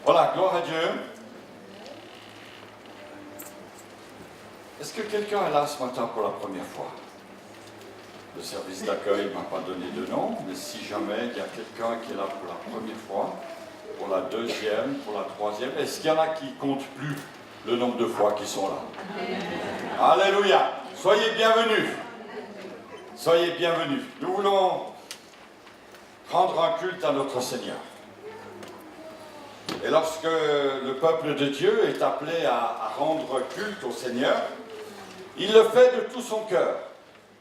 Voilà, gloire à Dieu. Est-ce que quelqu'un est là ce matin pour la première fois? Le service d'accueil ne m'a pas donné de nom, mais si jamais il y a quelqu'un qui est là pour la première fois, pour la deuxième, pour la troisième, est-ce qu'il y en a qui ne comptent plus le nombre de fois qu'ils sont là? Alléluia! Soyez bienvenus! Soyez bienvenus. Nous voulons rendre un culte à notre Seigneur. Et lorsque le peuple de Dieu est appelé à rendre culte au Seigneur, il le fait de tout son cœur.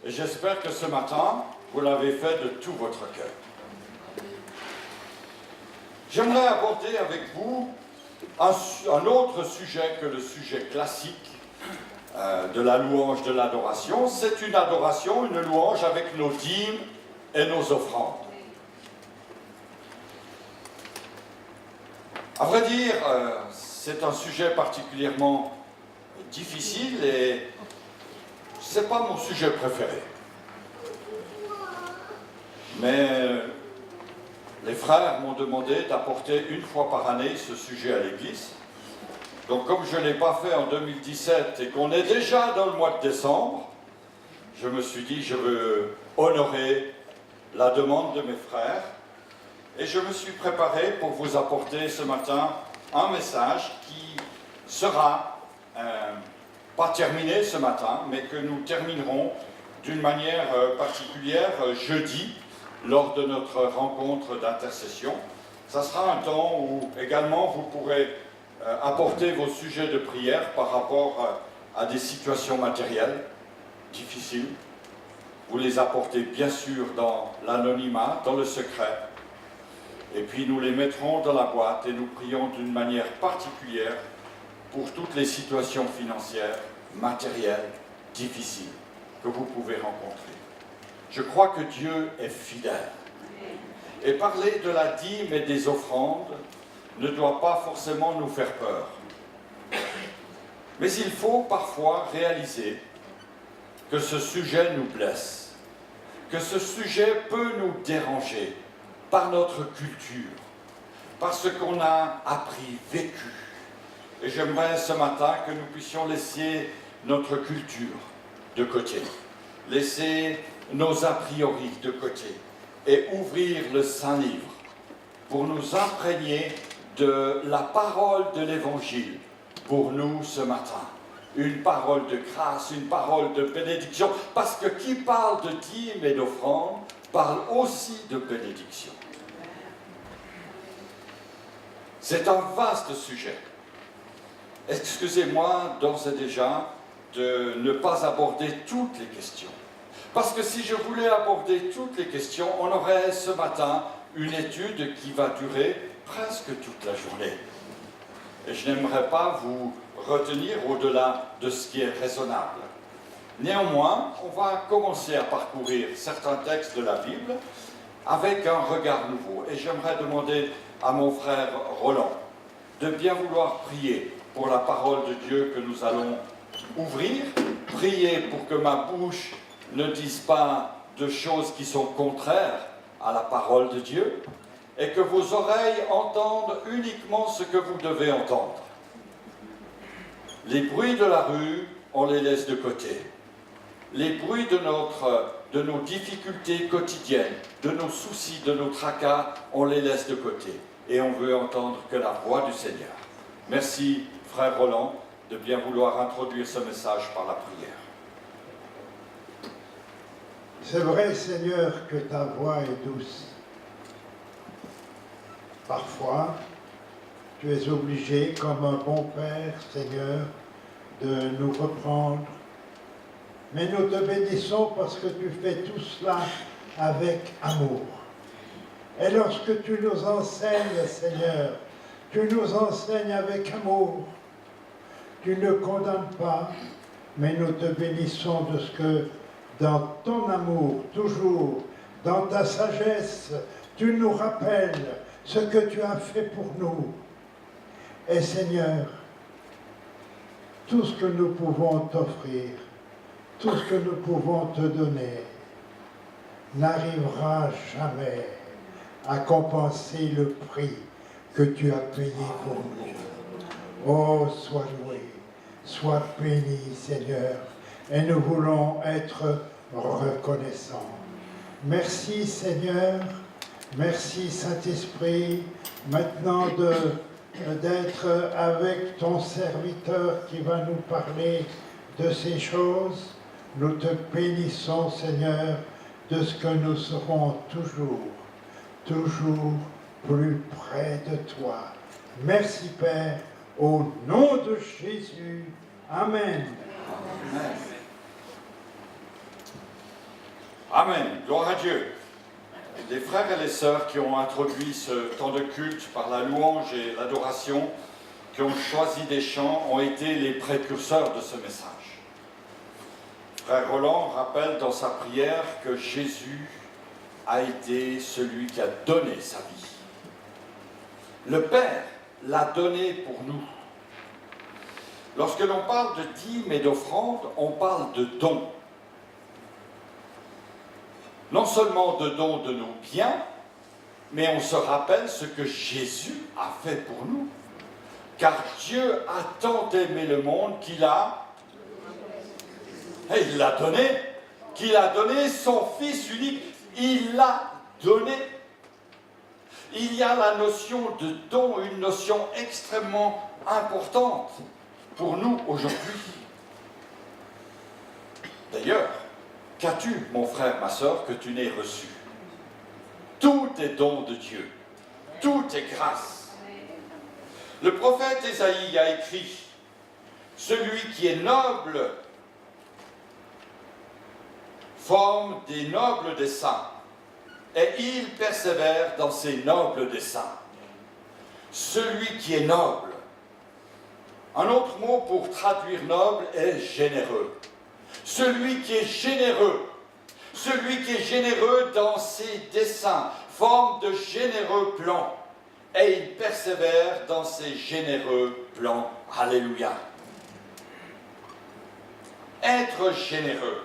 Et j'espère que ce matin, vous l'avez fait de tout votre cœur. J'aimerais aborder avec vous un autre sujet que le sujet classique de la louange, de l'adoration. C'est une adoration, une louange avec nos dîmes et nos offrandes. À vrai dire, c'est un sujet particulièrement difficile et ce n'est pas mon sujet préféré. Mais les frères m'ont demandé d'apporter une fois par année ce sujet à l'église. Donc comme je ne l'ai pas fait en 2017 et qu'on est déjà dans le mois de décembre, je me suis dit je veux honorer la demande de mes frères. Et je me suis préparé pour vous apporter ce matin un message qui sera pas terminé ce matin, mais que nous terminerons d'une manière particulière jeudi, lors de notre rencontre d'intercession. Ça sera un temps où également vous pourrez apporter vos sujets de prière par rapport à des situations matérielles difficiles. Vous les apportez bien sûr dans l'anonymat, dans le secret. Et puis nous les mettrons dans la boîte et nous prions d'une manière particulière pour toutes les situations financières, matérielles, difficiles que vous pouvez rencontrer. Je crois que Dieu est fidèle. Et parler de la dîme et des offrandes ne doit pas forcément nous faire peur. Mais il faut parfois réaliser que ce sujet nous blesse, que ce sujet peut nous déranger par notre culture, par ce qu'on a appris, vécu. Et j'aimerais ce matin que nous puissions laisser notre culture de côté, laisser nos a priori de côté et ouvrir le Saint-Livre pour nous imprégner de la parole de l'Évangile pour nous ce matin. Une parole de grâce, une parole de bénédiction, parce que qui parle de dîmes et d'offrandes parle aussi de bénédiction. C'est un vaste sujet. Excusez-moi d'ores et déjà de ne pas aborder toutes les questions. Parce que si je voulais aborder toutes les questions, on aurait ce matin une étude qui va durer presque toute la journée. Et je n'aimerais pas vous retenir au-delà de ce qui est raisonnable. Néanmoins, on va commencer à parcourir certains textes de la Bible avec un regard nouveau. Et j'aimerais demander à mon frère Roland de bien vouloir prier pour la parole de Dieu que nous allons ouvrir, prier pour que ma bouche ne dise pas de choses qui sont contraires à la parole de Dieu et que vos oreilles entendent uniquement ce que vous devez entendre. Les bruits de la rue, on les laisse de côté. Les bruits de nos difficultés quotidiennes, de nos soucis, de nos tracas, on les laisse de côté. Et on veut entendre que la voix du Seigneur. Merci, frère Roland, de bien vouloir introduire ce message par la prière. C'est vrai, Seigneur, que ta voix est douce. Parfois, tu es obligé, comme un bon Père, Seigneur, de nous reprendre. Mais nous te bénissons parce que tu fais tout cela avec amour. Et lorsque tu nous enseignes, Seigneur, tu nous enseignes avec amour. Tu ne condamnes pas, mais nous te bénissons de ce que, dans ton amour, toujours, dans ta sagesse, tu nous rappelles ce que tu as fait pour nous. Et Seigneur, tout ce que nous pouvons t'offrir, tout ce que nous pouvons te donner, n'arrivera jamais à compenser le prix que tu as payé pour nous. Oh, sois loué, sois béni, Seigneur, et nous voulons être reconnaissants. Merci, Seigneur, merci, Saint-Esprit, maintenant d'être avec ton serviteur qui va nous parler de ces choses. Nous te bénissons, Seigneur, de ce que nous serons toujours plus près de toi. Merci, Père, au nom de Jésus. Amen. Amen. Amen. Gloire à Dieu. Les frères et les sœurs qui ont introduit ce temps de culte par la louange et l'adoration, qui ont choisi des chants, ont été les précurseurs de ce message. Frère Roland rappelle dans sa prière que Jésus a été celui qui a donné sa vie. Le Père l'a donné pour nous. Lorsque l'on parle de dîmes et d'offrandes, on parle de dons. Non seulement de dons de nos biens, mais on se rappelle ce que Jésus a fait pour nous. Car Dieu a tant aimé le monde qu'il l'a donné, qu'il a donné son Fils unique. Il l'a donné. Il y a la notion de don, une notion extrêmement importante pour nous aujourd'hui. D'ailleurs, qu'as-tu, mon frère, ma sœur, que tu n'aies reçu? Tout est don de Dieu. Tout est grâce. Le prophète Ésaïe a écrit « Celui qui est noble forme des nobles desseins, et il persévère dans ses nobles desseins. » Celui qui est noble. Un autre mot pour traduire noble est généreux. Celui qui est généreux. Celui qui est généreux dans ses desseins, forme de généreux plans, et il persévère dans ses généreux plans. Alléluia. Être généreux.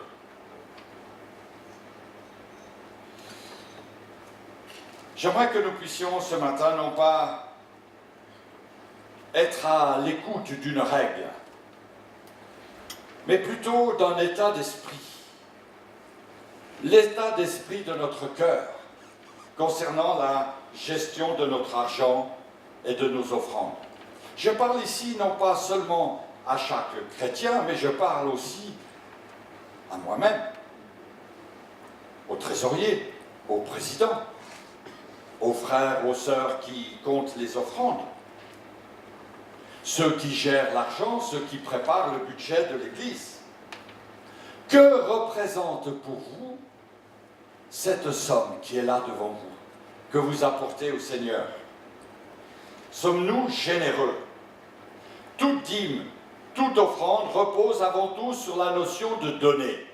J'aimerais que nous puissions ce matin non pas être à l'écoute d'une règle, mais plutôt d'un état d'esprit. L'état d'esprit de notre cœur concernant la gestion de notre argent et de nos offrandes. Je parle ici non pas seulement à chaque chrétien, mais je parle aussi à moi-même, au trésorier, au président, aux frères, aux sœurs qui comptent les offrandes, ceux qui gèrent l'argent, ceux qui préparent le budget de l'Église. Que représente pour vous cette somme qui est là devant vous, que vous apportez au Seigneur? Sommes-nous généreux? Toute dîme, toute offrande repose avant tout sur la notion de donner.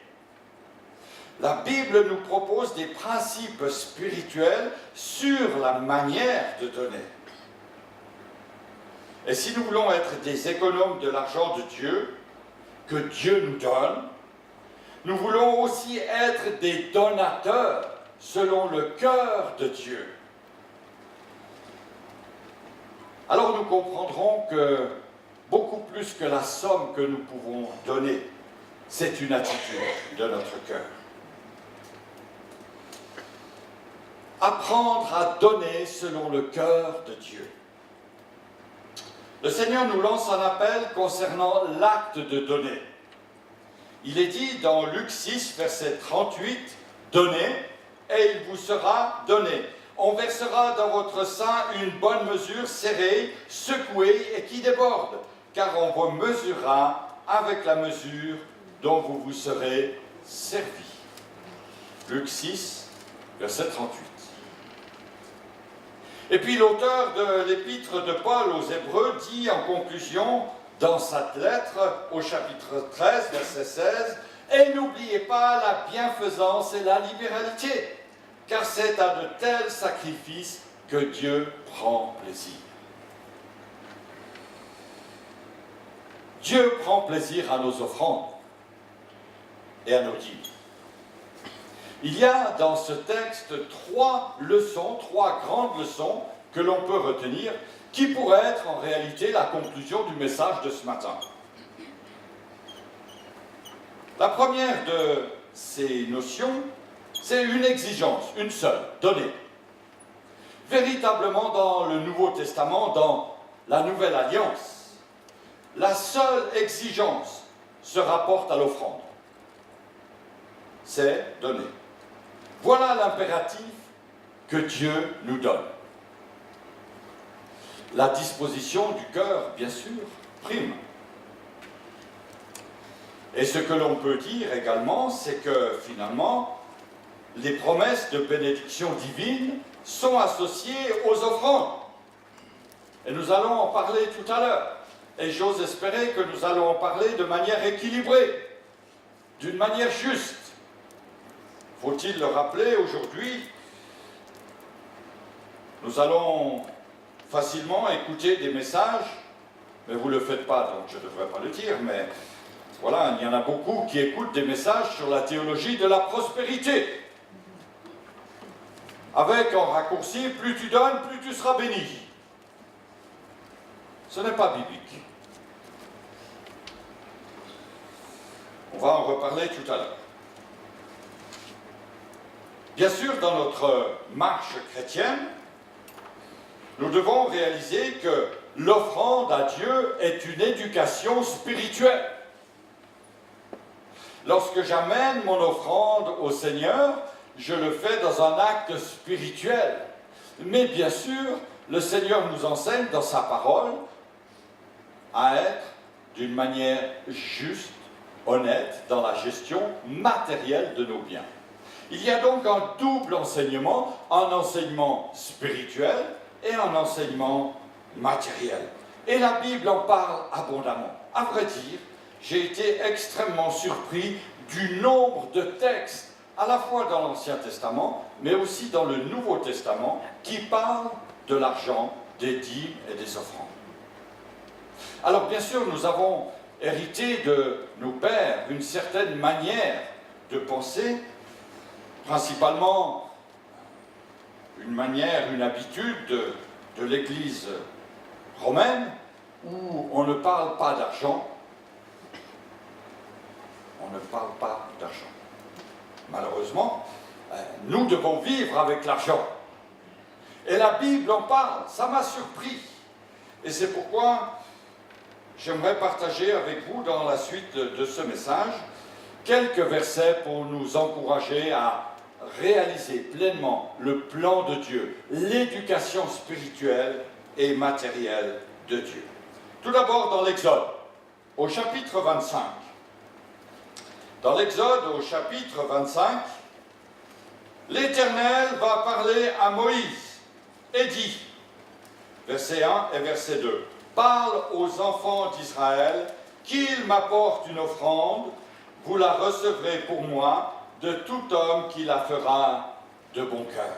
La Bible nous propose des principes spirituels sur la manière de donner. Et si nous voulons être des économes de l'argent de Dieu, que Dieu nous donne, nous voulons aussi être des donateurs selon le cœur de Dieu. Alors nous comprendrons que beaucoup plus que la somme que nous pouvons donner, c'est une attitude de notre cœur. Apprendre à donner selon le cœur de Dieu. Le Seigneur nous lance un appel concernant l'acte de donner. Il est dit dans Luc 6, verset 38, « Donnez, et il vous sera donné. On versera dans votre sein une bonne mesure serrée, secouée et qui déborde, car on vous mesurera avec la mesure dont vous vous serez servi. » Luc 6, verset 38. Et puis l'auteur de l'épître de Paul aux Hébreux dit en conclusion, dans cette lettre, au chapitre 13, verset 16, « Et n'oubliez pas la bienfaisance et la libéralité, car c'est à de tels sacrifices que Dieu prend plaisir. » Dieu prend plaisir à nos offrandes et à nos dîmes. Il y a dans ce texte trois grandes leçons que l'on peut retenir, qui pourrait être en réalité la conclusion du message de ce matin. La première de ces notions, c'est une exigence, une seule, donnée. Véritablement dans le Nouveau Testament, dans la Nouvelle Alliance, la seule exigence se rapporte à l'offrande. C'est donner. Voilà l'impératif que Dieu nous donne. La disposition du cœur, bien sûr, prime. Et ce que l'on peut dire également, c'est que finalement, les promesses de bénédiction divine sont associées aux offrandes. Et nous allons en parler tout à l'heure. Et j'ose espérer que nous allons en parler de manière équilibrée, d'une manière juste. Faut-il le rappeler aujourd'hui, nous allons facilement écouter des messages, mais vous ne le faites pas, donc je ne devrais pas le dire, mais voilà, il y en a beaucoup qui écoutent des messages sur la théologie de la prospérité. Avec en raccourci, plus tu donnes, plus tu seras béni. Ce n'est pas biblique. On va en reparler tout à l'heure. Bien sûr, dans notre marche chrétienne, nous devons réaliser que l'offrande à Dieu est une éducation spirituelle. Lorsque j'amène mon offrande au Seigneur, je le fais dans un acte spirituel. Mais bien sûr, le Seigneur nous enseigne dans sa parole à être d'une manière juste, honnête, dans la gestion matérielle de nos biens. Il y a donc un double enseignement, un enseignement spirituel et un enseignement matériel. Et la Bible en parle abondamment. À vrai dire, j'ai été extrêmement surpris du nombre de textes, à la fois dans l'Ancien Testament, mais aussi dans le Nouveau Testament, qui parlent de l'argent, des dîmes et des offrandes. Alors bien sûr, nous avons hérité de nos pères une certaine manière de penser, principalement une manière, une habitude de l'Église romaine, où on ne parle pas d'argent. On ne parle pas d'argent. Malheureusement, nous devons vivre avec l'argent. Et la Bible en parle, ça m'a surpris. Et c'est pourquoi j'aimerais partager avec vous, dans la suite de ce message, quelques versets pour nous encourager à réaliser pleinement le plan de Dieu, l'éducation spirituelle et matérielle de Dieu. Tout d'abord dans l'Exode, au chapitre 25. Dans l'Exode, au chapitre 25, l'Éternel va parler à Moïse et dit, verset 1 et verset 2, « Parle aux enfants d'Israël qu'ils m'apportent une offrande, vous la recevrez pour moi de tout homme qui la fera de bon cœur. »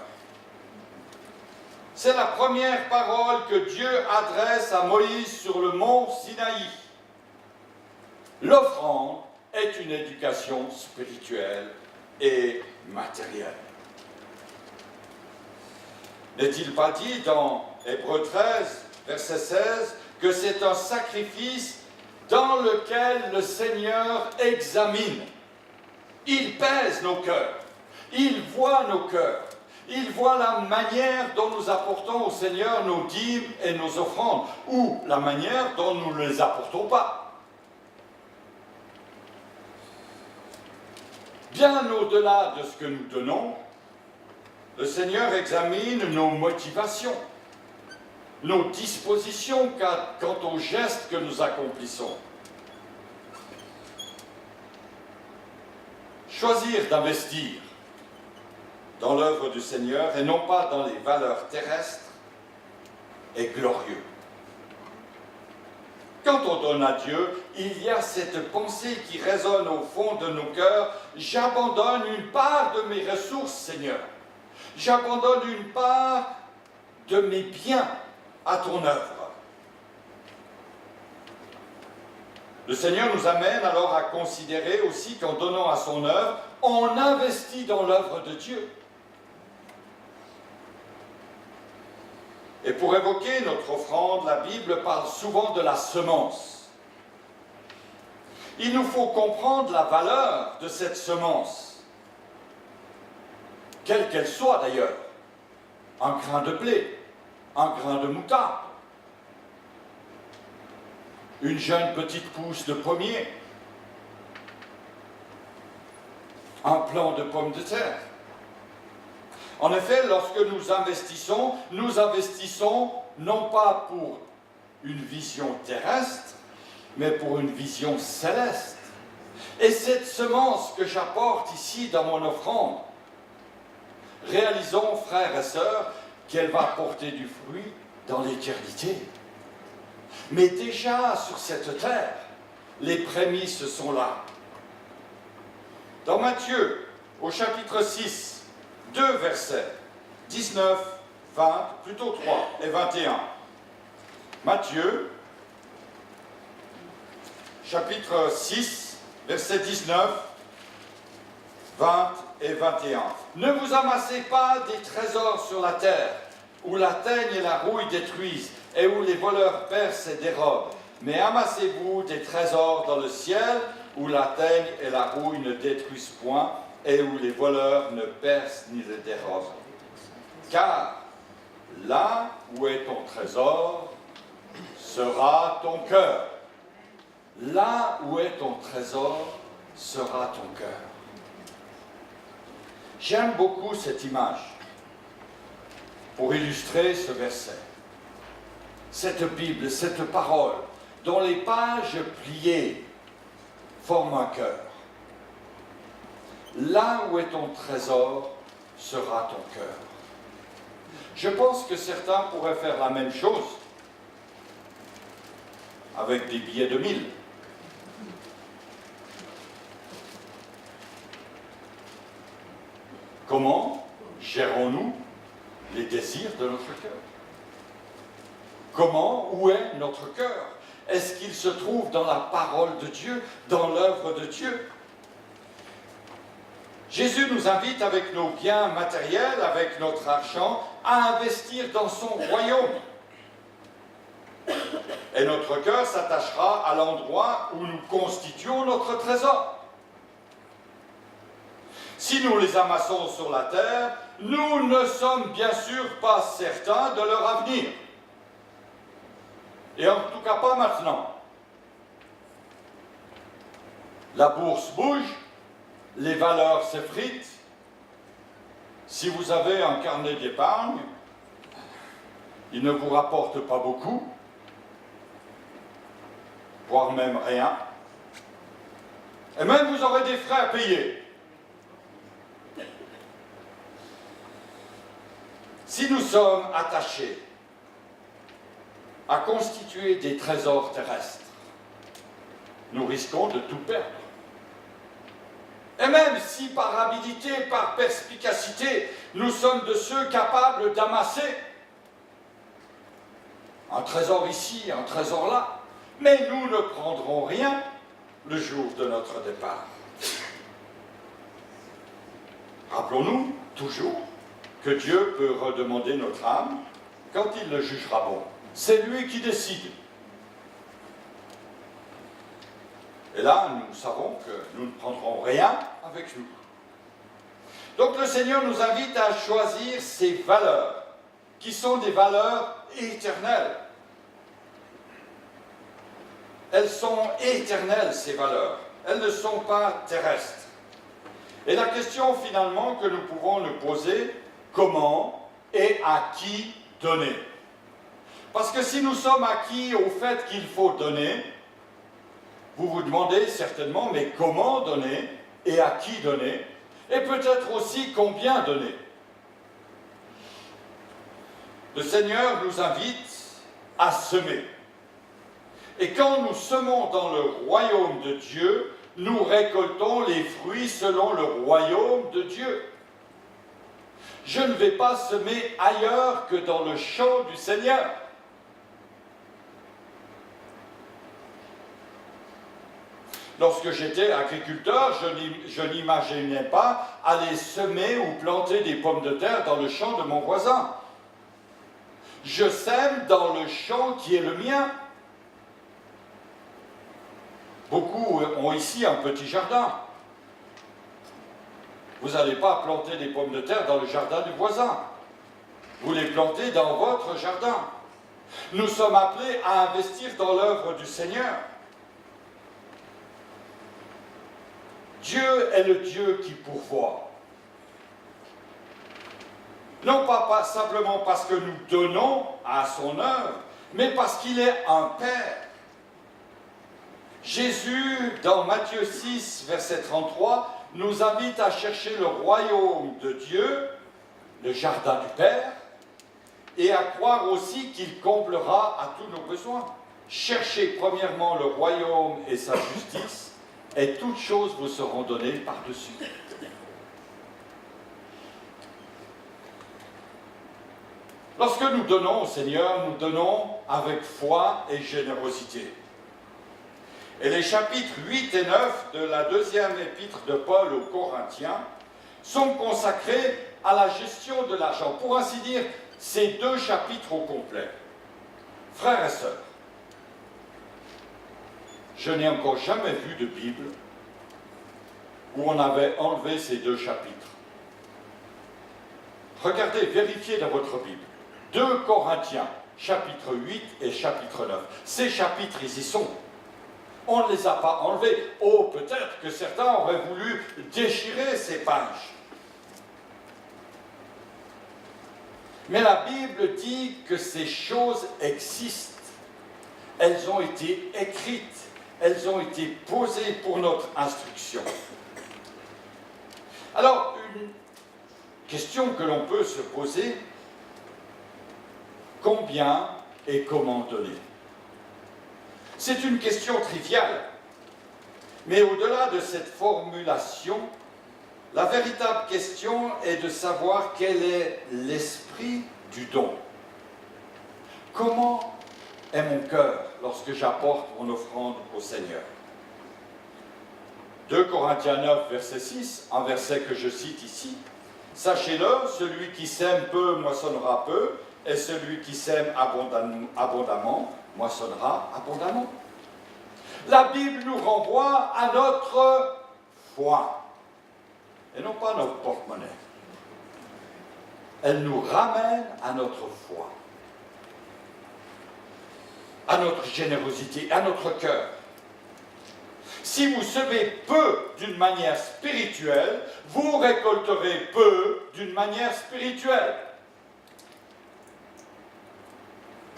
C'est la première parole que Dieu adresse à Moïse sur le mont Sinaï. L'offrande est une éducation spirituelle et matérielle. N'est-il pas dit dans Hébreux 13, verset 16, que c'est un sacrifice dans lequel le Seigneur examine. Il pèse nos cœurs, il voit nos cœurs, il voit la manière dont nous apportons au Seigneur nos dîmes et nos offrandes, ou la manière dont nous ne les apportons pas. Bien au-delà de ce que nous donnons, le Seigneur examine nos motivations, nos dispositions quant aux gestes que nous accomplissons. Choisir d'investir dans l'œuvre du Seigneur et non pas dans les valeurs terrestres est glorieux. Quand on donne à Dieu, il y a cette pensée qui résonne au fond de nos cœurs. J'abandonne une part de mes ressources, Seigneur. J'abandonne une part de mes biens à ton œuvre. Le Seigneur nous amène alors à considérer aussi qu'en donnant à son œuvre, on investit dans l'œuvre de Dieu. Et pour évoquer notre offrande, la Bible parle souvent de la semence. Il nous faut comprendre la valeur de cette semence, quelle qu'elle soit d'ailleurs, un grain de blé, un grain de moutarde, une jeune petite pousse de pommier, un plant de pommes de terre. En effet, lorsque nous investissons non pas pour une vision terrestre, mais pour une vision céleste. Et cette semence que j'apporte ici dans mon offrande, réalisons, frères et sœurs, qu'elle va porter du fruit dans l'éternité. Mais déjà sur cette terre, les prémices sont là. Dans Matthieu, au chapitre 6, 2 versets, 19, 20, plutôt 3 et 21. Matthieu, chapitre 6, versets 19, 20 et 21. Ne vous amassez pas des trésors sur la terre, où la teigne et la rouille détruisent, et où les voleurs percent et dérobent. Mais amassez-vous des trésors dans le ciel, où la teigne et la rouille ne détruisent point, et où les voleurs ne percent ni ne dérobent. Car là où est ton trésor, sera ton cœur. Là où est ton trésor, sera ton cœur. J'aime beaucoup cette image pour illustrer ce verset. Cette Bible, cette parole, dont les pages pliées forment un cœur. Là où est ton trésor, sera ton cœur. Je pense que certains pourraient faire la même chose avec des billets de 1000. Comment gérons-nous les désirs de notre cœur? Comment, où est notre cœur? Est-ce qu'il se trouve dans la parole de Dieu, dans l'œuvre de Dieu? Jésus nous invite avec nos biens matériels, avec notre argent, à investir dans son royaume. Et notre cœur s'attachera à l'endroit où nous constituons notre trésor. Si nous les amassons sur la terre, nous ne sommes bien sûr pas certains de leur avenir. Et en tout cas pas maintenant. La bourse bouge, les valeurs s'effritent. Si vous avez un carnet d'épargne, il ne vous rapporte pas beaucoup, voire même rien. Et même vous aurez des frais à payer. Si nous sommes attachés à constituer des trésors terrestres, nous risquons de tout perdre. Et même si par habilité, par perspicacité, nous sommes de ceux capables d'amasser un trésor ici, un trésor là, mais nous ne prendrons rien le jour de notre départ. Rappelons-nous toujours que Dieu peut redemander notre âme quand il le jugera bon. C'est lui qui décide. Et là, nous savons que nous ne prendrons rien avec nous. Donc le Seigneur nous invite à choisir ces valeurs, qui sont des valeurs éternelles. Elles sont éternelles, ces valeurs. Elles ne sont pas terrestres. Et la question finalement que nous pouvons nous poser, comment et à qui donner? Parce que si nous sommes acquis au fait qu'il faut donner, vous vous demandez certainement, mais comment donner et à qui donner? Et peut-être aussi combien donner? Le Seigneur nous invite à semer. Et quand nous semons dans le royaume de Dieu, nous récoltons les fruits selon le royaume de Dieu. Je ne vais pas semer ailleurs que dans le champ du Seigneur. Lorsque j'étais agriculteur, je n'imaginais pas aller semer ou planter des pommes de terre dans le champ de mon voisin. Je sème dans le champ qui est le mien. Beaucoup ont ici un petit jardin. Vous n'allez pas planter des pommes de terre dans le jardin du voisin. Vous les plantez dans votre jardin. Nous sommes appelés à investir dans l'œuvre du Seigneur. Dieu est le Dieu qui pourvoit. Non pas simplement parce que nous donnons à son œuvre, mais parce qu'il est un Père. Jésus, dans Matthieu 6, verset 33, nous invite à chercher le royaume de Dieu, le jardin du Père, et à croire aussi qu'il comblera à tous nos besoins. Cherchez premièrement le royaume et sa justice, et toutes choses vous seront données par-dessus. Lorsque nous donnons au Seigneur, nous donnons avec foi et générosité. Et les chapitres 8 et 9 de la deuxième épître de Paul aux Corinthiens sont consacrés à la gestion de l'argent. Pour ainsi dire, ces deux chapitres au complet. Frères et sœurs, je n'ai encore jamais vu de Bible où on avait enlevé ces deux chapitres. Regardez, vérifiez dans votre Bible. 2 Corinthiens, chapitre 8 et chapitre 9. Ces chapitres, ils y sont. On ne les a pas enlevés. Oh, peut-être que certains auraient voulu déchirer ces pages. Mais la Bible dit que ces choses existent. Elles ont été écrites. Elles ont été posées pour notre instruction. Alors, une question que l'on peut se poser, combien et comment donner? C'est une question triviale, mais au-delà de cette formulation, la véritable question est de savoir quel est l'esprit du don. Comment est mon cœur lorsque j'apporte mon offrande au Seigneur? 2 Corinthiens 9, verset 6, un verset que je cite ici. « Sachez-le, celui qui sème peu moissonnera peu, et celui qui sème abondamment moissonnera abondamment. » La Bible nous renvoie à notre foi, et non pas notre porte-monnaie. Elle nous ramène à notre foi, à notre générosité, à notre cœur. Si vous semez peu d'une manière spirituelle, vous récolterez peu d'une manière spirituelle.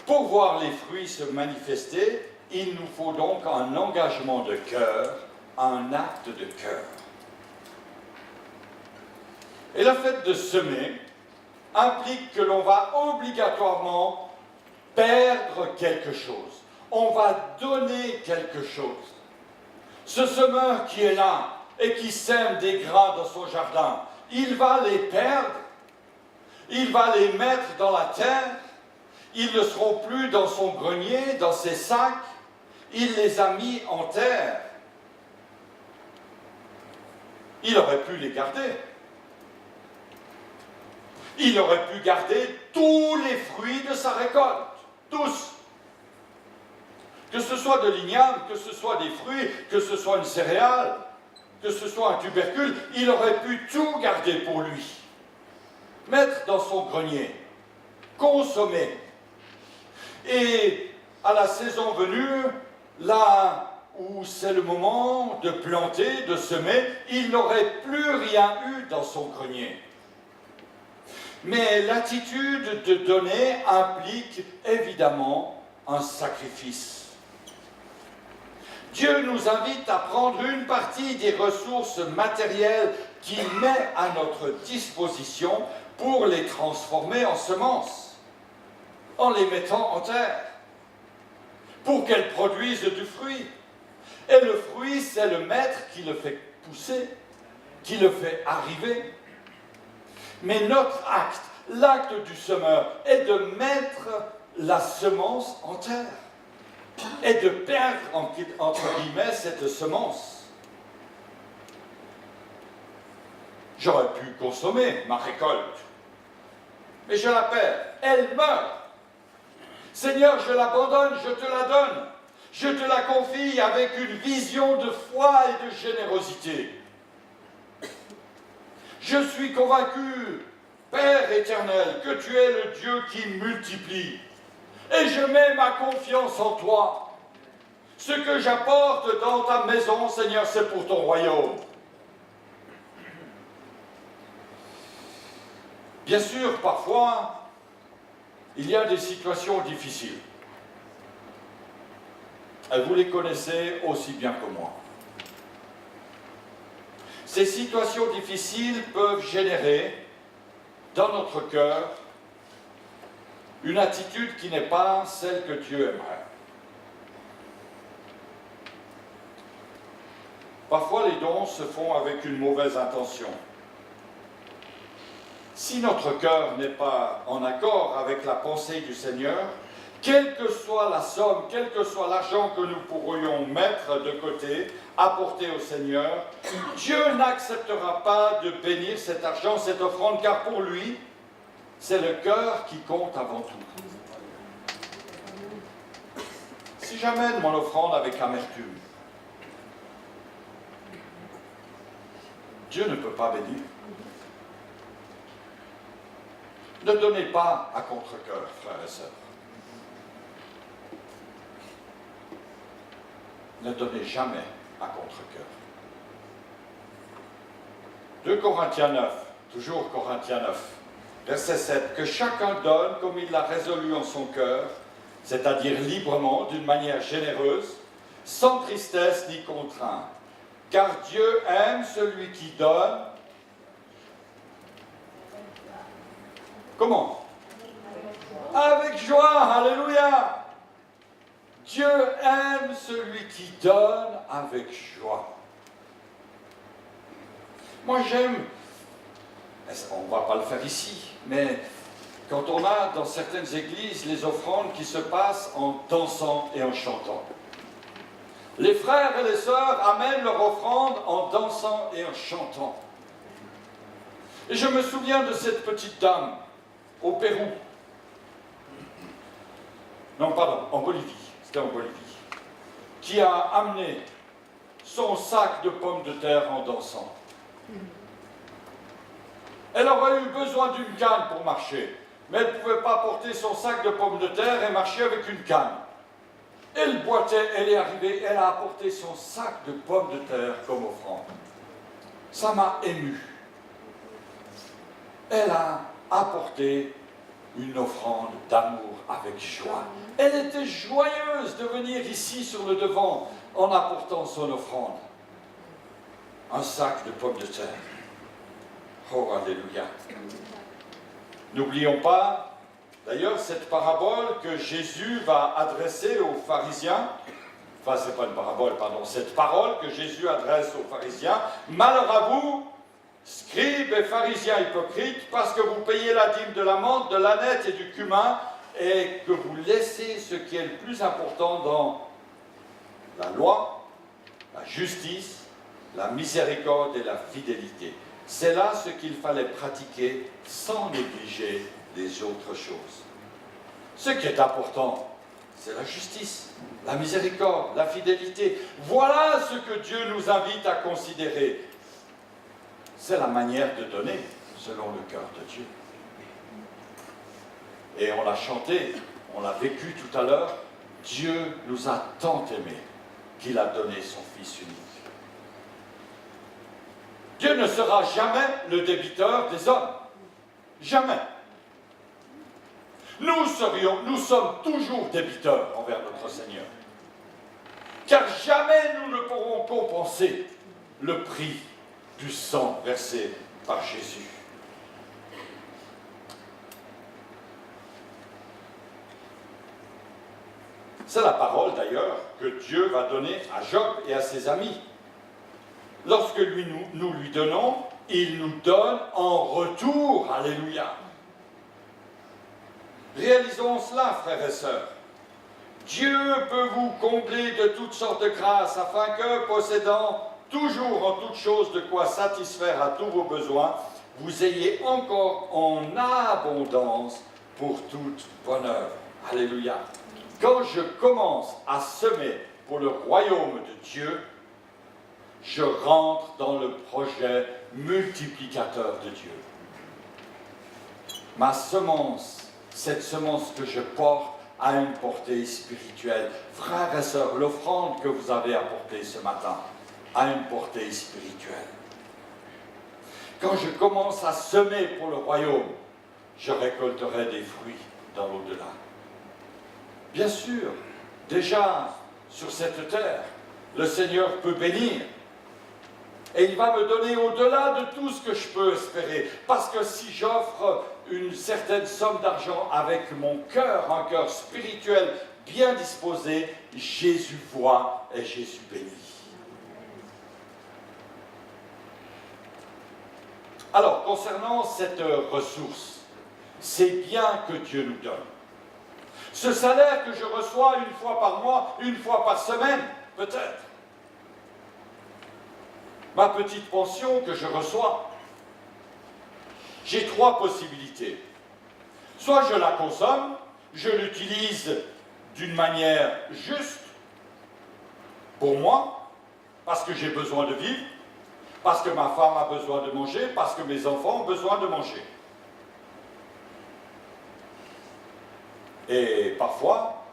Pour voir les fruits se manifester, il nous faut donc un engagement de cœur, un acte de cœur. Et le fait de semer implique que l'on va obligatoirement perdre quelque chose. On va donner quelque chose. Ce semeur qui est là et qui sème des grains dans son jardin, il va les perdre, il va les mettre dans la terre, ils ne seront plus dans son grenier, dans ses sacs, il les a mis en terre. Il aurait pu les garder. Il aurait pu garder tous les fruits de sa récolte, tous. Que ce soit de l'igname, que ce soit des fruits, que ce soit une céréale, que ce soit un tubercule, il aurait pu tout garder pour lui. Mettre dans son grenier, consommer. Et à la saison venue, là où c'est le moment de planter, de semer, il n'aurait plus rien eu dans son grenier. Mais l'attitude de donner implique évidemment un sacrifice. Dieu nous invite à prendre une partie des ressources matérielles qu'il met à notre disposition pour les transformer en semences, en les mettant en terre, pour qu'elles produisent du fruit. Et le fruit, c'est le maître qui le fait pousser, qui le fait arriver. Mais notre acte, l'acte du semeur, est de mettre la semence en terre et de perdre, entre guillemets, cette semence. J'aurais pu consommer ma récolte, mais je la perds, elle meurt. Seigneur, je l'abandonne, je te la donne. Je te la confie avec une vision de foi et de générosité. Je suis convaincu, Père éternel, que tu es le Dieu qui multiplie. Et je mets ma confiance en toi. Ce que j'apporte dans ta maison, Seigneur, c'est pour ton royaume. Bien sûr, parfois, il y a des situations difficiles. Et vous les connaissez aussi bien que moi. Ces situations difficiles peuvent générer dans notre cœur une attitude qui n'est pas celle que Dieu aimerait. Parfois, les dons se font avec une mauvaise intention. Si notre cœur n'est pas en accord avec la pensée du Seigneur, quelle que soit la somme, quel que soit l'argent que nous pourrions mettre de côté, apporter au Seigneur, Dieu n'acceptera pas de bénir cet argent, cette offrande, car pour lui, c'est le cœur qui compte avant tout. Si j'amène mon offrande avec amertume, Dieu ne peut pas bénir. Ne donnez pas à contre-cœur, frères et sœurs. Ne donnez jamais à contre-cœur. 2 Corinthiens 9, toujours Corinthiens 9, verset 7, que chacun donne comme il l'a résolu en son cœur, c'est-à-dire librement, d'une manière généreuse, sans tristesse ni contrainte. Car Dieu aime celui qui donne. Comment? Avec joie, alléluia. Dieu aime celui qui donne avec joie. Moi j'aime, on ne va pas le faire ici, mais quand on a dans certaines églises les offrandes qui se passent en dansant et en chantant. Les frères et les sœurs amènent leur offrande en dansant et en chantant. Et je me souviens de cette petite dame au Pérou. Non, pardon, en Bolivie. C'était en Bolivie. Qui a amené son sac de pommes de terre en dansant. Elle aurait eu besoin d'une canne pour marcher, mais elle ne pouvait pas porter son sac de pommes de terre et marcher avec une canne. Elle boitait, elle est arrivée, elle a apporté son sac de pommes de terre comme offrande. Ça m'a ému. Elle a apporté une offrande d'amour avec joie. Elle était joyeuse de venir ici sur le devant en apportant son offrande. Un sac de pommes de terre. Oh, alléluia. N'oublions pas, d'ailleurs, cette parabole que Jésus va adresser aux pharisiens, enfin, c'est pas une parabole, pardon, cette parole que Jésus adresse aux pharisiens, malheur à vous, scribes et pharisiens hypocrites, parce que vous payez la dîme de la menthe, de l'ânette et du cumin, et que vous laissez ce qui est le plus important dans la loi, la justice, la miséricorde et la fidélité. C'est là ce qu'il fallait pratiquer sans négliger les autres choses. Ce qui est important, c'est la justice, la miséricorde, la fidélité. Voilà ce que Dieu nous invite à considérer. C'est la manière de donner selon le cœur de Dieu. Et on l'a chanté, on l'a vécu tout à l'heure, Dieu nous a tant aimés qu'il a donné son Fils unique. Dieu ne sera jamais le débiteur des hommes. Jamais. Nous sommes toujours débiteurs envers notre Seigneur. Car jamais nous ne pourrons compenser le prix du sang versé par Jésus. C'est la parole d'ailleurs que Dieu va donner à Job et à ses amis. Lorsque nous lui donnons, il nous donne en retour. Alléluia. Réalisons cela, frères et sœurs. Dieu peut vous combler de toutes sortes de grâces, afin que, possédant toujours en toutes choses de quoi satisfaire à tous vos besoins, vous ayez encore en abondance pour toute bonne œuvre. Alléluia. Quand je commence à semer pour le royaume de Dieu, je rentre dans le projet multiplicateur de Dieu. Ma semence, cette semence que je porte, a une portée spirituelle. Frères et sœurs, l'offrande que vous avez apportée ce matin a une portée spirituelle. Quand je commence à semer pour le royaume, je récolterai des fruits dans l'au-delà. Bien sûr, déjà sur cette terre, le Seigneur peut bénir. Et il va me donner au-delà de tout ce que je peux espérer. Parce que si j'offre une certaine somme d'argent avec mon cœur, un cœur spirituel bien disposé, Jésus voit et Jésus bénit. Alors, concernant cette ressource, c'est bien que Dieu nous donne. Ce salaire que je reçois une fois par mois, une fois par semaine, peut-être. Ma petite pension que je reçois, j'ai trois possibilités. Soit je la consomme, je l'utilise d'une manière juste pour moi, parce que j'ai besoin de vivre, parce que ma femme a besoin de manger, parce que mes enfants ont besoin de manger. Et parfois,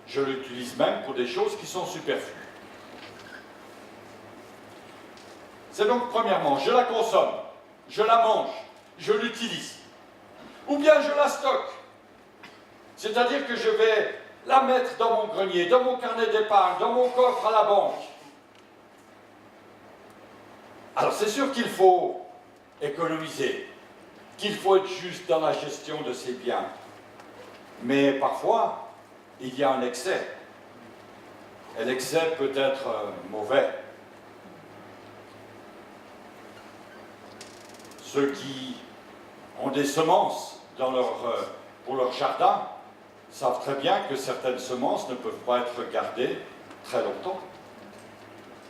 je l'utilise même pour des choses qui sont superflues. C'est donc, premièrement, je la consomme, je la mange, je l'utilise. Ou bien je la stocke. C'est-à-dire que je vais la mettre dans mon grenier, dans mon carnet d'épargne, dans mon coffre à la banque. Alors c'est sûr qu'il faut économiser, qu'il faut être juste dans la gestion de ses biens. Mais parfois, il y a un excès. Et l'excès peut être mauvais. Ceux qui ont des semences pour leur jardin savent très bien que certaines semences ne peuvent pas être gardées très longtemps.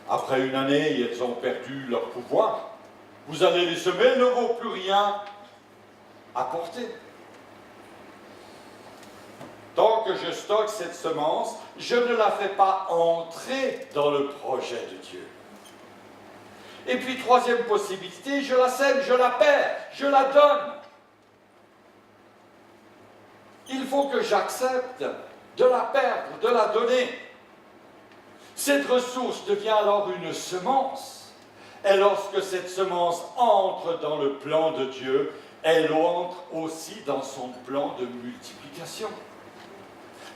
Après une année, elles ont perdu leur pouvoir. Vous allez les semer, elles ne vont plus rien apporter. Tant que je stocke cette semence, je ne la fais pas entrer dans le projet de Dieu. Et puis, troisième possibilité, je la sème, je la perds, je la donne. Il faut que j'accepte de la perdre, de la donner. Cette ressource devient alors une semence. Et lorsque cette semence entre dans le plan de Dieu, elle entre aussi dans son plan de multiplication.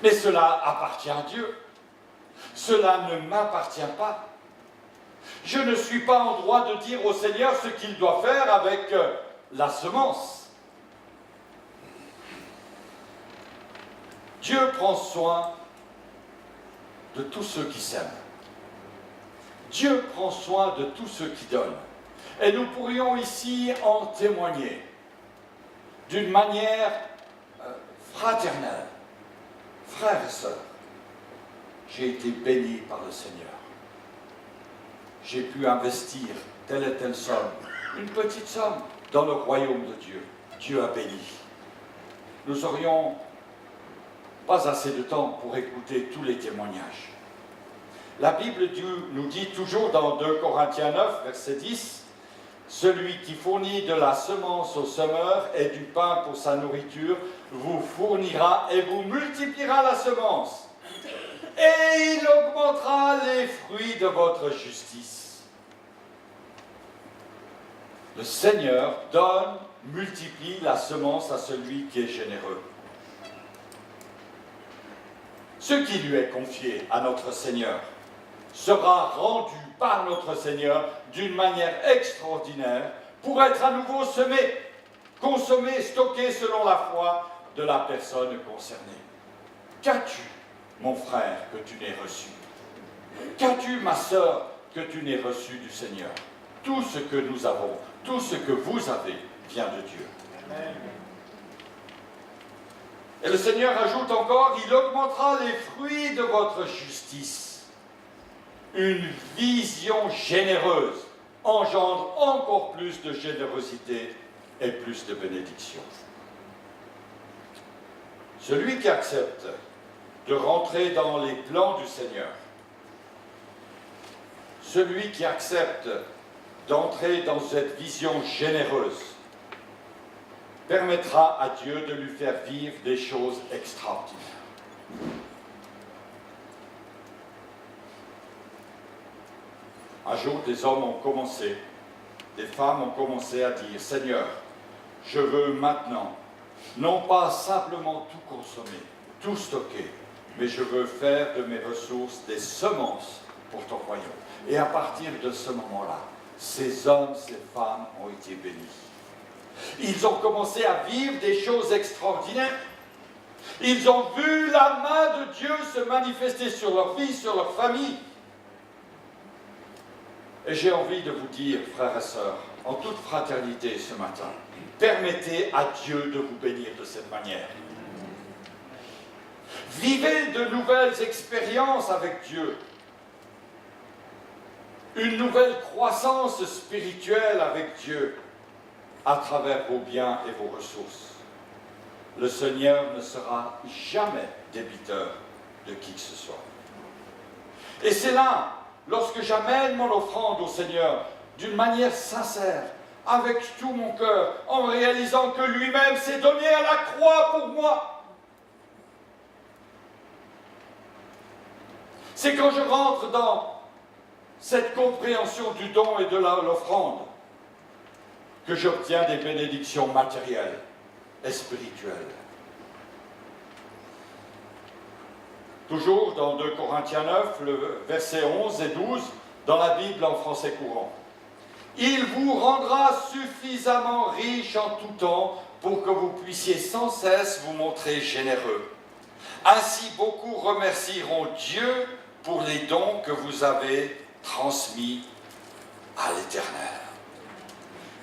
Mais cela appartient à Dieu. Cela ne m'appartient pas. Je ne suis pas en droit de dire au Seigneur ce qu'il doit faire avec la semence. Dieu prend soin de tous ceux qui s'aiment. Dieu prend soin de tous ceux qui donnent. Et nous pourrions ici en témoigner d'une manière fraternelle. Frères et sœurs, j'ai été béni par le Seigneur. J'ai pu investir telle et telle somme, une petite somme, dans le royaume de Dieu. Dieu a béni. Nous n'aurions pas assez de temps pour écouter tous les témoignages. La Bible nous dit toujours dans 2 Corinthiens 9, verset 10, « Celui qui fournit de la semence au semeur et du pain pour sa nourriture vous fournira et vous multipliera la semence. Et il augmentera les fruits de votre justice. » Le Seigneur donne, multiplie la semence à celui qui est généreux. Ce qui lui est confié à notre Seigneur sera rendu par notre Seigneur d'une manière extraordinaire pour être à nouveau semé, consommé, stocké selon la foi de la personne concernée. Qu'as-tu, mon frère, que tu n'aies reçu? Qu'as-tu, ma sœur, que tu n'aies reçu du Seigneur? Tout ce que nous avons, tout ce que vous avez, vient de Dieu. Amen. Et le Seigneur ajoute encore, il augmentera les fruits de votre justice. Une vision généreuse engendre encore plus de générosité et plus de bénédiction. Celui qui accepte de rentrer dans les plans du Seigneur, celui qui accepte d'entrer dans cette vision généreuse, permettra à Dieu de lui faire vivre des choses extraordinaires. Un jour, des hommes ont commencé, des femmes ont commencé à dire, Seigneur, je veux maintenant, non pas simplement tout consommer, tout stocker, mais je veux faire de mes ressources des semences pour ton royaume. Et à partir de ce moment-là, ces hommes, ces femmes ont été bénis. Ils ont commencé à vivre des choses extraordinaires. Ils ont vu la main de Dieu se manifester sur leur vie, sur leur famille. Et j'ai envie de vous dire, frères et sœurs, en toute fraternité ce matin, permettez à Dieu de vous bénir de cette manière. Vivez de nouvelles expériences avec Dieu. Une nouvelle croissance spirituelle avec Dieu à travers vos biens et vos ressources. Le Seigneur ne sera jamais débiteur de qui que ce soit. Et c'est là, lorsque j'amène mon offrande au Seigneur d'une manière sincère, avec tout mon cœur, en réalisant que lui-même s'est donné à la croix pour moi. C'est quand je rentre dans cette compréhension du don et de l'offrande que j'obtiens des bénédictions matérielles et spirituelles. Toujours dans 2 Corinthiens 9, le verset 11 et 12, dans la Bible en français courant. Il vous rendra suffisamment riche en tout temps pour que vous puissiez sans cesse vous montrer généreux. Ainsi, beaucoup remercieront Dieu pour les dons que vous avez transmis à l'Éternel.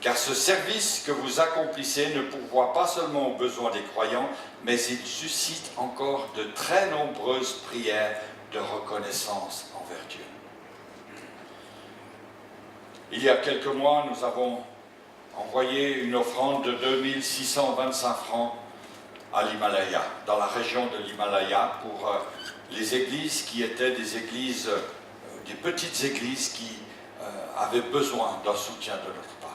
Car ce service que vous accomplissez ne pourvoit pas seulement aux besoins des croyants, mais il suscite encore de très nombreuses prières de reconnaissance envers Dieu. Il y a quelques mois, nous avons envoyé une offrande de 2625 francs à l'Himalaya, dans la région de l'Himalaya, pour les églises qui étaient des églises, des petites églises qui avaient besoin d'un soutien de notre part.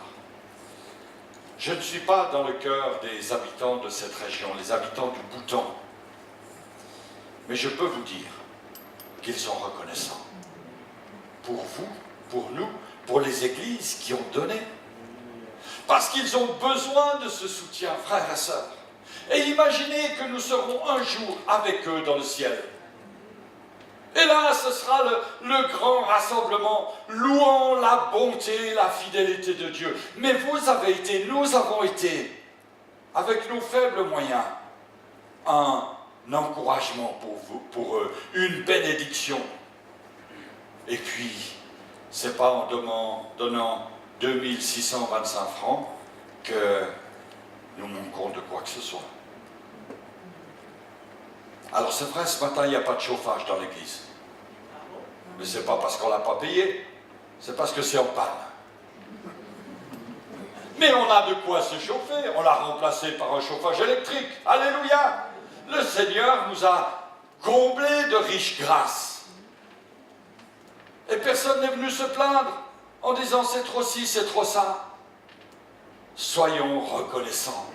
Je ne suis pas dans le cœur des habitants de cette région, les habitants du Bhoutan, mais je peux vous dire qu'ils sont reconnaissants. Pour vous, pour nous, pour les églises qui ont donné. Parce qu'ils ont besoin de ce soutien, frères et sœurs. Et imaginez que nous serons un jour avec eux dans le ciel. Et là, ce sera le grand rassemblement, louant la bonté, la fidélité de Dieu. Mais vous avez été, nous avons été, avec nos faibles moyens, un encouragement pour vous, pour eux, une bénédiction. Et puis, c'est pas en donnant 2625 francs que nous manquons de quoi que ce soit. Alors c'est vrai, ce matin, il n'y a pas de chauffage dans l'église. Mais ce n'est pas parce qu'on ne l'a pas payé, c'est parce que c'est en panne. Mais on a de quoi se chauffer, on l'a remplacé par un chauffage électrique. Alléluia! Le Seigneur nous a comblés de riches grâces. Et personne n'est venu se plaindre en disant c'est trop ci, c'est trop ça. Soyons reconnaissants.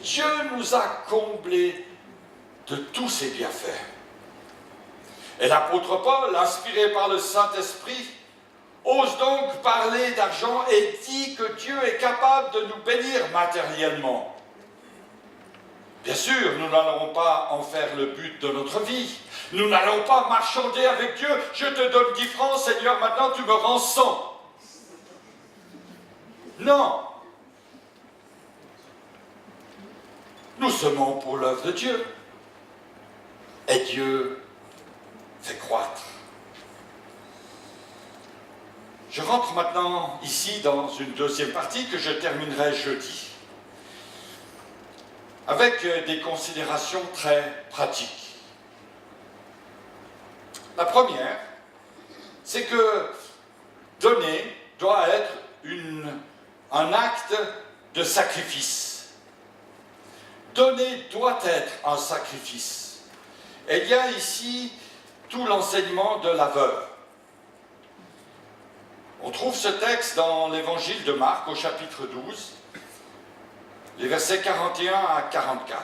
Dieu nous a comblés de tous ses bienfaits. Et l'apôtre Paul, inspiré par le Saint-Esprit, ose donc parler d'argent et dit que Dieu est capable de nous bénir matériellement. Bien sûr, nous n'allons pas en faire le but de notre vie. Nous n'allons pas marchander avec Dieu. Je te donne 10 francs, Seigneur, maintenant tu me rends 100. Non. Nous semons pour l'œuvre de Dieu. Et Dieu fait croître. Je rentre maintenant ici dans une deuxième partie que je terminerai jeudi, avec des considérations très pratiques. La première, c'est que donner doit être un acte de sacrifice. donner doit être un sacrifice. Et il y a ici tout l'enseignement de la veuve. On trouve ce texte dans l'évangile de Marc au chapitre 12, les versets 41 à 44.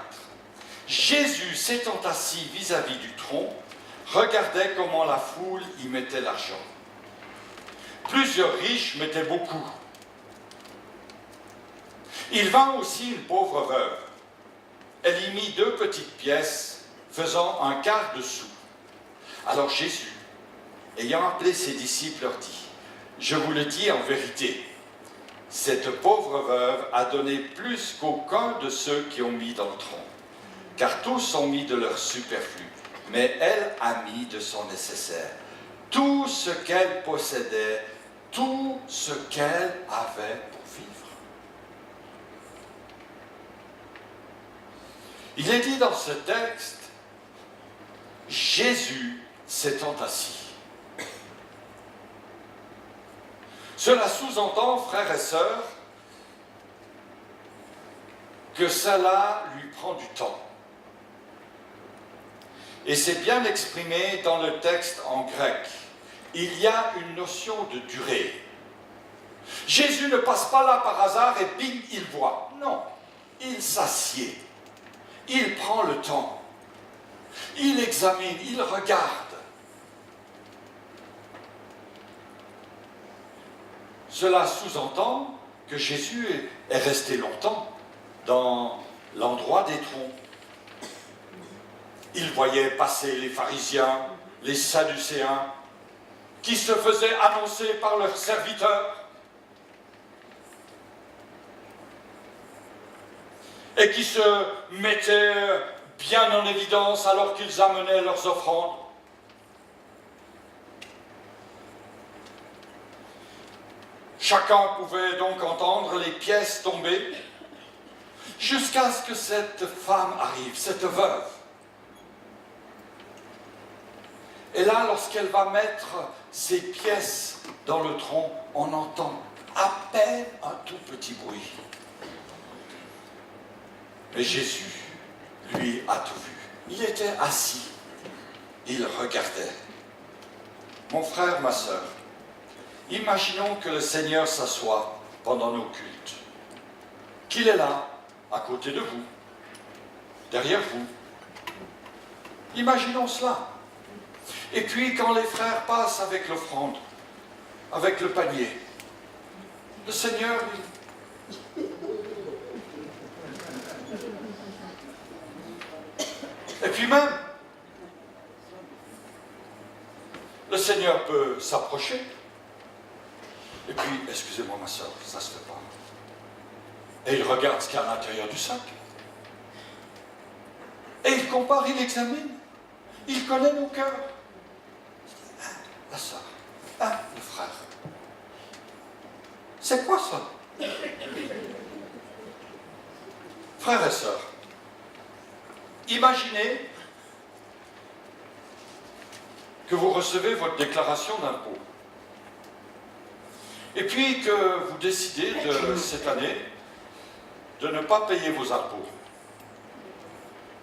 Jésus, s'étant assis vis-à-vis du tronc, regardait comment la foule y mettait l'argent. Plusieurs riches mettaient beaucoup. Il vint aussi une pauvre veuve. Elle y mit 2 petites pièces, faisant un quart de sou. Alors Jésus, ayant appelé ses disciples, leur dit, « Je vous le dis en vérité, cette pauvre veuve a donné plus qu'aucun de ceux qui ont mis dans le tronc, car tous ont mis de leur superflu, mais elle a mis de son nécessaire, tout ce qu'elle possédait, tout ce qu'elle avait pour vivre. » Il est dit dans ce texte, Jésus s'étant assis. Cela sous-entend, frères et sœurs, que cela lui prend du temps. Et c'est bien exprimé dans le texte en grec. Il y a une notion de durée. Jésus ne passe pas là par hasard et bing, il voit. Non, il s'assied. Il prend le temps. Il examine, il regarde. Cela sous-entend que Jésus est resté longtemps dans l'endroit des troncs. Il voyait passer les pharisiens, les sadducéens, qui se faisaient annoncer par leurs serviteurs et qui se mettaient bien en évidence alors qu'ils amenaient leurs offrandes. Chacun pouvait donc entendre les pièces tomber jusqu'à ce que cette femme arrive, cette veuve. Et là, lorsqu'elle va mettre ses pièces dans le tronc, on entend à peine un tout petit bruit. Mais Jésus, lui, a tout vu. Il était assis, il regardait. Mon frère, ma sœur, imaginons que le Seigneur s'assoit pendant nos cultes, qu'il est là, à côté de vous, derrière vous. Imaginons cela. Et puis, quand les frères passent avec l'offrande, avec le panier, le Seigneur, lui... Et puis même, le Seigneur peut s'approcher. Et puis, excusez-moi ma soeur, ça se fait pas. Et il regarde ce qu'il y a à l'intérieur du sac. Et il compare, il examine. Il connaît nos cœurs. La soeur, le frère. C'est quoi ça? Frères et sœurs, imaginez que vous recevez votre déclaration d'impôt. Et puis que vous décidez de cette année de ne pas payer vos impôts.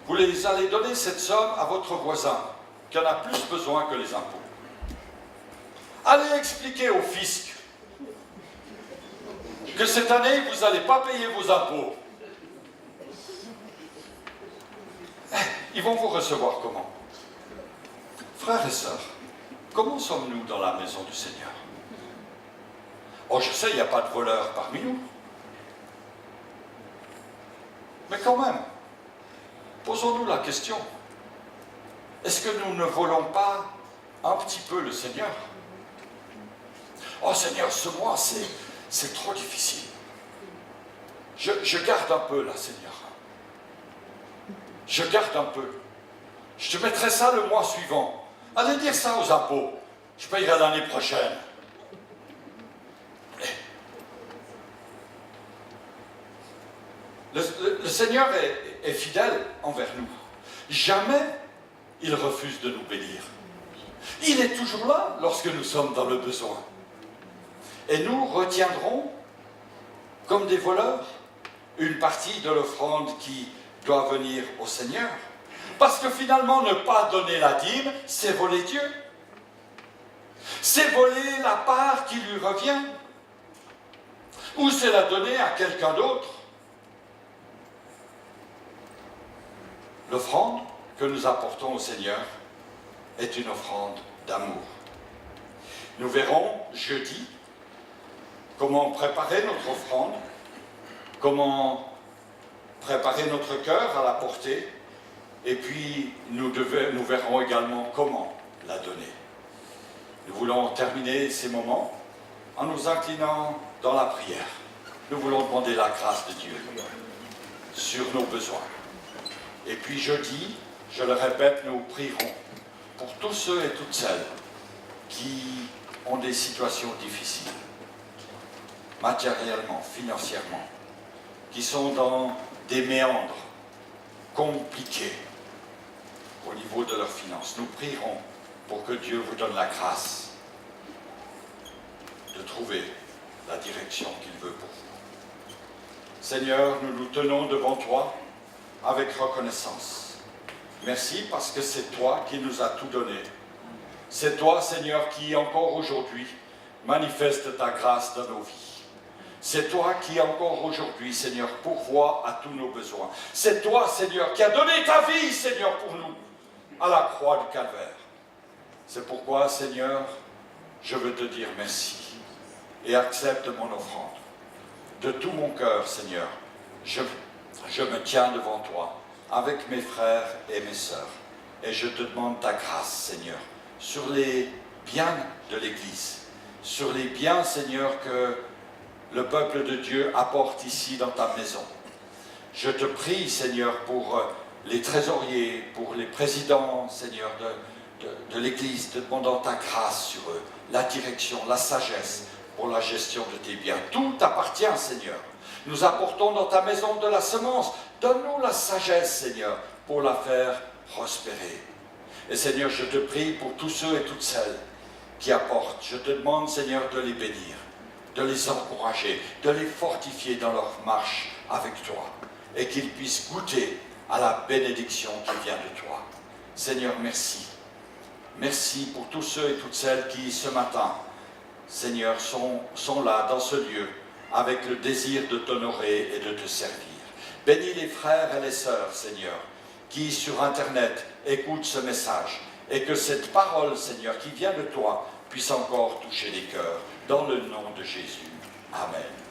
Vous allez donner cette somme à votre voisin qui en a plus besoin que les impôts. Allez expliquer au fisc que cette année vous n'allez pas payer vos impôts. Ils vont vous recevoir comment? Frères et sœurs, comment sommes-nous dans la maison du Seigneur? Oh, je sais, il n'y a pas de voleurs parmi nous. Mais quand même, posons-nous la question. Est-ce que nous ne volons pas un petit peu le Seigneur? Oh Seigneur, ce mois, c'est trop difficile. Je garde un peu là, Seigneur. Je garde un peu. Je te mettrai ça le mois suivant. Allez dire ça aux impôts. Je payerai l'année prochaine. Le Seigneur est fidèle envers nous. Jamais il refuse de nous bénir. Il est toujours là lorsque nous sommes dans le besoin. Et nous retiendrons, comme des voleurs, une partie de l'offrande qui doit venir au Seigneur. Parce que finalement, ne pas donner la dîme, c'est voler Dieu. C'est voler la part qui lui revient. Ou c'est la donner à quelqu'un d'autre. L'offrande que nous apportons au Seigneur est une offrande d'amour. Nous verrons jeudi comment préparer notre offrande, comment préparer notre cœur à la porter, et puis nous verrons également comment la donner. Nous voulons terminer ces moments en nous inclinant dans la prière. Nous voulons demander la grâce de Dieu sur nos besoins. Et puis jeudi, je le répète, nous prierons pour tous ceux et toutes celles qui ont des situations difficiles, matériellement, financièrement, qui sont dans des méandres compliqués au niveau de leurs finances. Nous prierons pour que Dieu vous donne la grâce de trouver la direction qu'il veut pour vous. Seigneur, nous nous tenons devant toi avec reconnaissance. Merci parce que c'est toi qui nous as tout donné. C'est toi, Seigneur, qui encore aujourd'hui manifeste ta grâce dans nos vies. C'est toi qui encore aujourd'hui, Seigneur, pourvois à tous nos besoins. C'est toi, Seigneur, qui as donné ta vie, Seigneur, pour nous, à la croix du Calvaire. C'est pourquoi, Seigneur, je veux te dire merci et accepte mon offrande. De tout mon cœur, Seigneur, je me tiens devant toi avec mes frères et mes sœurs et je te demande ta grâce, Seigneur, sur les biens de l'Église, sur les biens, Seigneur, que le peuple de Dieu apporte ici dans ta maison. Je te prie, Seigneur, pour les trésoriers, pour les présidents, Seigneur, de l'Église, te demandant ta grâce sur eux, la direction, la sagesse pour la gestion de tes biens. Tout t'appartient, Seigneur. Nous apportons dans ta maison de la semence. Donne-nous la sagesse, Seigneur, pour la faire prospérer. Et Seigneur, je te prie pour tous ceux et toutes celles qui apportent. Je te demande, Seigneur, de les bénir, de les encourager, de les fortifier dans leur marche avec toi et qu'ils puissent goûter à la bénédiction qui vient de toi. Seigneur, merci. Merci pour tous ceux et toutes celles qui, ce matin, Seigneur, sont là, dans ce lieu, avec le désir de t'honorer et de te servir. Bénis les frères et les sœurs, Seigneur, qui, sur Internet, écoutent ce message, et que cette parole, Seigneur, qui vient de toi, puisse encore toucher les cœurs, dans le nom de Jésus. Amen.